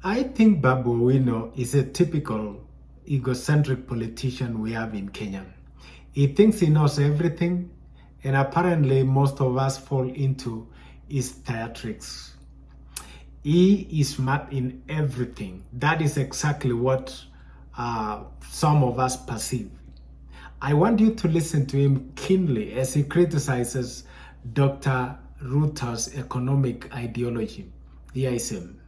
I think Babu Owino is a typical egocentric politician we have in Kenya. He thinks he knows everything, and apparently most of us fall into his theatrics. He is smart in everything. That is exactly what some of us perceive. I want you to listen to him keenly as he criticizes Dr. Ruto's economic ideology. Here is him.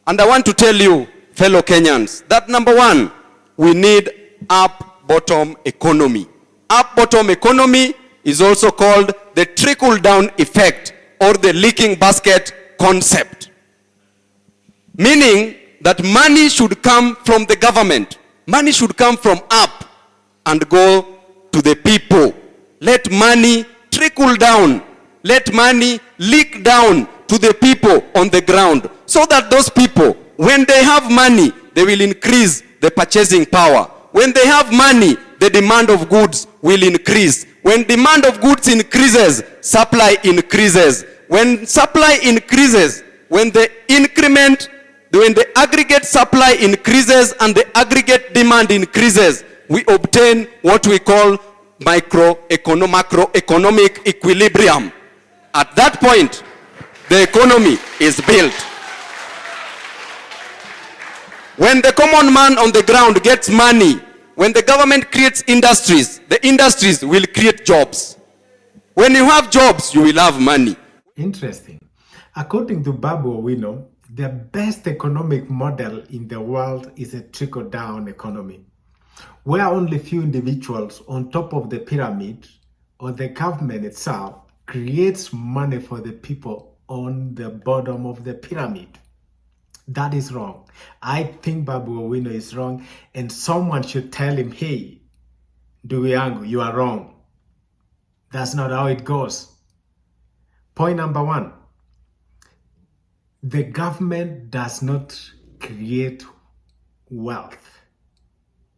And I want to tell you, fellow Kenyans, that number one, we need up-bottom economy. Up-bottom economy is also called the trickle-down effect or the leaking basket concept. Meaning that money should come from the government. Money should come from up and go to the people. Let money trickle down. Let money leak down to the people on the ground, so that those people, when they have money, they will increase the purchasing power. When they have money, the demand of goods will increase. When demand of goods increases, supply increases. When supply increases, when the aggregate supply increases and the aggregate demand increases, we obtain what we call macroeconomic equilibrium. At that point, the economy is built. When the common man on the ground gets money, when the government creates industries, the industries will create jobs. When you have jobs, you will have money. Interesting. According to Babu Owino, the best economic model in the world is a trickle-down economy, where only few individuals on top of the pyramid or the government itself creates money for the people on the bottom of the pyramid. That is wrong. I think Babu Owino is wrong, and someone should tell him, hey, Ndugu, you are wrong. That's not how it goes. Point number one, the government does not create wealth.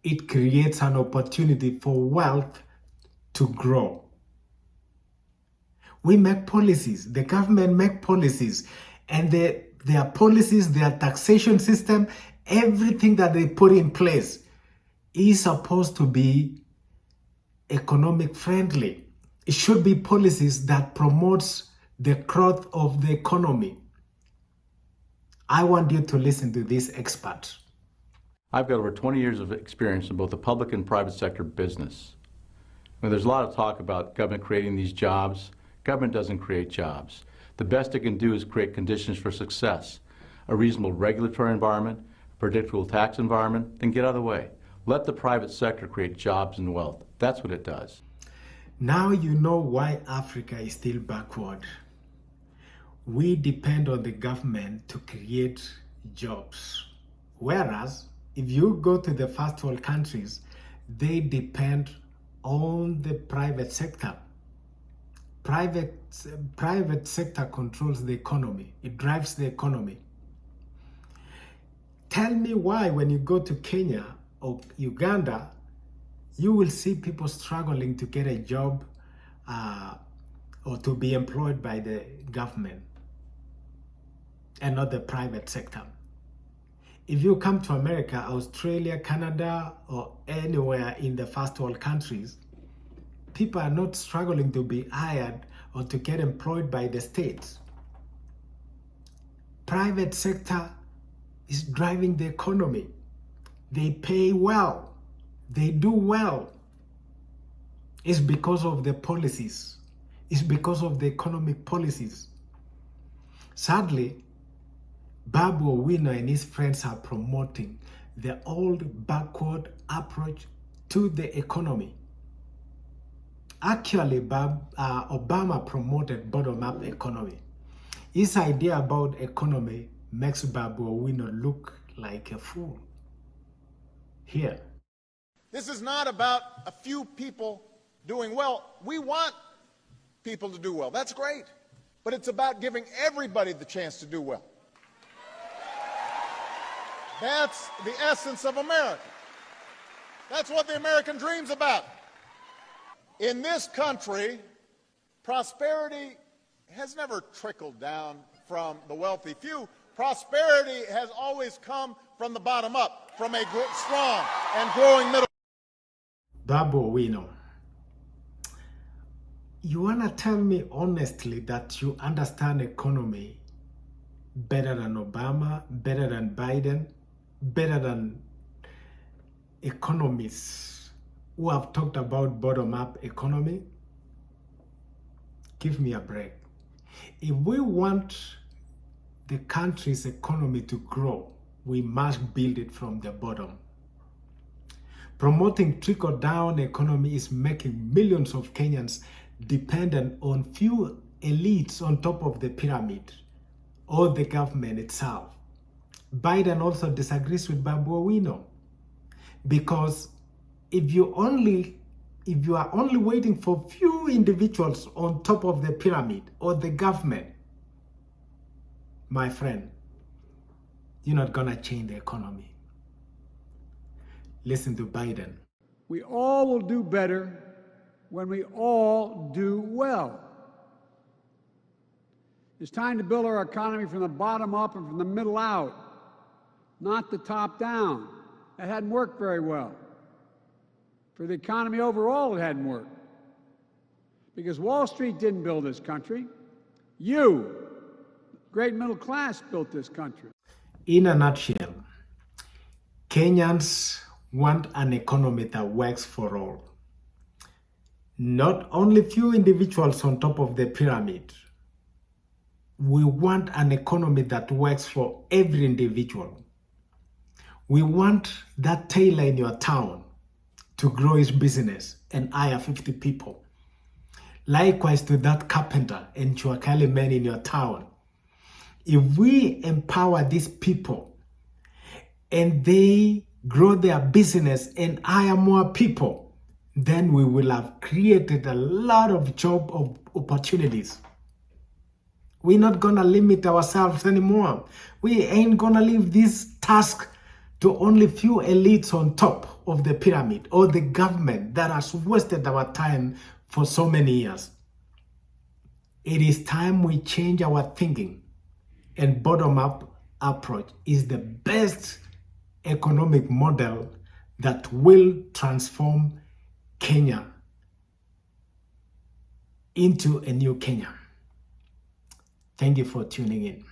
It creates an opportunity for wealth to grow. We make policies, the government make policies, and their policies, their taxation system, everything that they put in place is supposed to be economic friendly. It should be policies that promotes the growth of the economy. I want you to listen to this expert. I've got over 20 years of experience in both the public and private sector business. When there's a lot of talk about government creating these jobs, government doesn't create jobs. The best it can do is create conditions for success, a reasonable regulatory environment, a predictable tax environment, then get out of the way. Let the private sector create jobs and wealth. That's what it does. Now you know why Africa is still backward. We depend on the government to create jobs. Whereas, if you go to the first world countries, they depend on the private sector. Private sector controls the economy. It drives the economy. Tell me why when you go to Kenya or Uganda, you will see people struggling to get a job or to be employed by the government and not the private sector. If you come to America, Australia, Canada, or anywhere in the first world countries, people are not struggling to be hired or to get employed by the states. Private sector is driving the economy. They pay well. They do well. It's because of the policies. It's because of the economic policies. Sadly, Babu Owino and his friends are promoting the old backward approach to the economy. Actually, Obama promoted bottom-up economy. His idea about economy makes Babu Owino look like a fool. Here. This is not about a few people doing well. We want people to do well. That's great. But it's about giving everybody the chance to do well. That's the essence of America. That's what the American dream's about. In this country, prosperity has never trickled down from the wealthy few. Prosperity has always come from the bottom up, from a strong and growing middle. Babu Owino, you want to tell me honestly that you understand economy better than Obama, better than Biden, better than economists who have talked about bottom-up economy? Give me a break. If we want the country's economy to grow, we must build it from the bottom. Promoting trickle-down economy is making millions of Kenyans dependent on few elites on top of the pyramid or the government itself. Biden also disagrees with Babu Owino, because if you are only waiting for few individuals on top of the pyramid or the government, my friend, you're not gonna change the economy. Listen to Biden. We all will do better when we all do well. It's time to build our economy from the bottom up and from the middle out, not the top down. That hadn't worked very well. For the economy overall, it hadn't worked. Because Wall Street didn't build this country. You, great middle class, built this country. In a nutshell, Kenyans want an economy that works for all. Not only few individuals on top of the pyramid. We want an economy that works for every individual. We want that tailor in your town to grow his business and hire 50 people. Likewise to that carpenter and Chuakali men in your town. If we empower these people and they grow their business and hire more people, then we will have created a lot of job opportunities. We're not gonna limit ourselves anymore. We ain't gonna leave this task to only few elites on top of the pyramid or the government that has wasted our time for so many years. It is time we change our thinking, and bottom-up approach is the best economic model that will transform Kenya into a new Kenya. Thank you for tuning in.